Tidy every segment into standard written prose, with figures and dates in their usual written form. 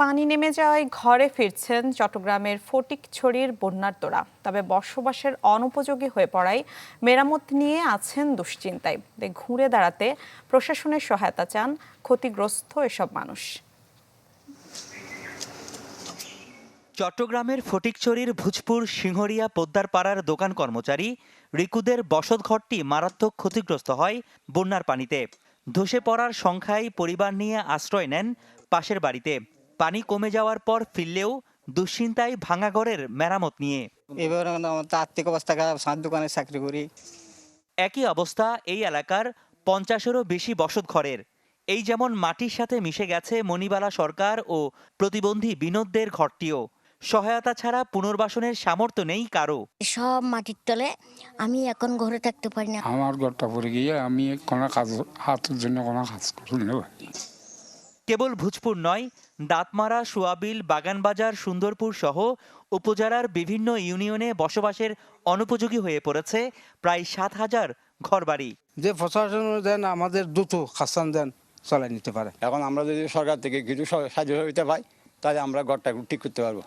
পানি নেমে যাওয়ায় ঘরে ফিরছেন চট্টগ্রামের ফটিকছড়ির বন্যার্তরা। তবে বসবাসের অনুপযোগী হয়ে পড়ায় মেরামত নিয়ে আছেন দুশ্চিন্তায়। তাই ঘুরে দাঁড়াতে প্রশাসনের সহায়তা চান ক্ষতিগ্রস্ত এসব মানুষ। চট্টগ্রামের ফটিকছড়ির ভুজপুর সিংহরিয়া পোদ্দারপাড়ার দোকান কর্মচারী রিকুদের বসতঘরটি মারাত্মক ক্ষতিগ্রস্ত হয় বন্যার পানিতে। ধসে পড়ার সংখ্যায় পরিবার নিয়ে আশ্রয় নেন পাশের বাড়িতে। পানি কমে যাওয়ার পর ফিরলেও দুশ্চিন্তায় ভাঙা ঘরের মেরামত নিয়ে। এবার আর্থিক অবস্থা খারাপ, সাত দোকানে চাকরি করি। একই অবস্থা এই এলাকার 50-এরও বেশি বসতঘরের। এই যেমন মাটির সাথে মিশে গেছে মণিবালা সরকার ও প্রতিবন্ধী বিনোদদের ঘরটিও। সহায়তা ছাড়া পুনর্বাসনের সামর্থ্য নেই কারো। সব মাটির তলে, আমি এখন ঘরে থাকতে পারি না। আমার ঘরটা পড়ে গিয়ে আমি কোনো কাজ হাতের জন্য কোনো কাজ করতে পারি। কেবল ভুজপুর নয়, দাঁতমারা, সোয়াবিল, বাগানবাজার, সুন্দরপুর সহ উপজেলার বিভিন্ন ইউনিয়নে বসবাসের অনুপযোগী হয়ে পড়েছে প্রায় 7,000 ঘরবাড়ি। যে প্রশাসন দেন আমাদের দ্রুত খাসান দেন চালাই নিতে পারে। এখন আমরা যদি সরকার থেকে কিছু সাহায্য সহযোগিতা পাই তাহলে আমরা ঘরটা ঠিক করতে পারবো।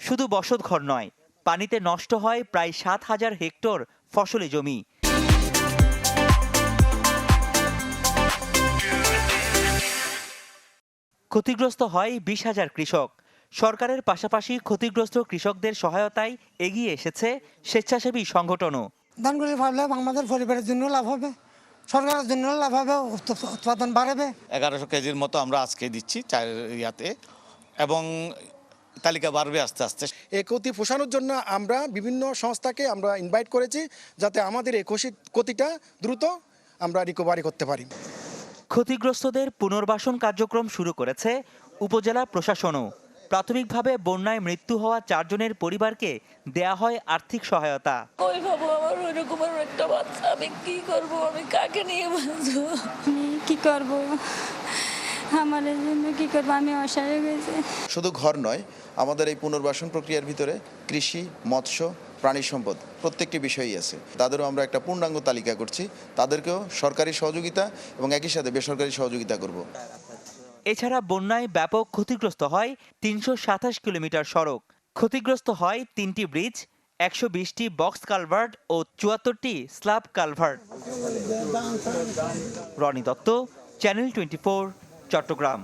শুধু বসতঘর নয়, পানিতে নষ্ট হয় প্রায় 7,000 হেক্টর ফসলি জমি। ক্ষতিগ্রস্ত হয় 20,000 কৃষক। সরকারের পাশাপাশি ক্ষতিগ্রস্ত কৃষকদের সহায়তায় এগিয়ে এসেছে স্বেচ্ছাসেবী সংগঠনও। ধানগুলি ভাবলে আমাদের পরিবারের জন্য লাভ হবে, সরকারের জন্য লাভ হবে, উৎপাদন বাড়বে। 1100 কেজির মতো আমরা আজকে দিচ্ছি ইয়াতে, এবং তালিকা বাড়বে আস্তে আস্তে। এই ক্ষতি পোষানোর জন্য আমরা বিভিন্ন সংস্থাকে আমরা ইনভাইট করেছি, যাতে আমাদের এই ক্ষতিটা দ্রুত আমরা রিকভারি করতে পারি। ক্ষতিগ্রস্তদের পুনর্বাসন কার্যক্রম শুরু করেছে উপজেলা প্রশাসনও। প্রাথমিকভাবে বন্যায় মৃত্যু হওয়া 4 জনের পরিবারকে দেয়া হয় আর্থিক সহায়তা। আমি কি করব, আমি কাকে নিয়ে বাঁচবো, কি করব, আমার জন্য কি করবো, আমি অসহায় হয়েছি। শুধু ঘর নয়, আমাদের এই পুনর্বাসন প্রক্রিয়ার ভিতরে কৃষি, মৎস্য, প্রাণী সম্পদ প্রত্যেকটি বিষয়ই আছে। তাদেরও আমরা একটা পূর্ণাঙ্গ তালিকা করছি। তাদেরকেও সরকারি সহযোগিতা এবং একই সাথে বেসরকারি সহযোগিতা করব। এছাড়া বন্যায় ব্যাপক ক্ষতিগ্রস্ত হয় 327 কিলোমিটার সড়ক। ক্ষতিগ্রস্ত হয় 3টি ব্রিজ, 120টি বক্স কালভার্ট ও 74টি slab culvert. Rony Dutta, channel 24, Chittagong.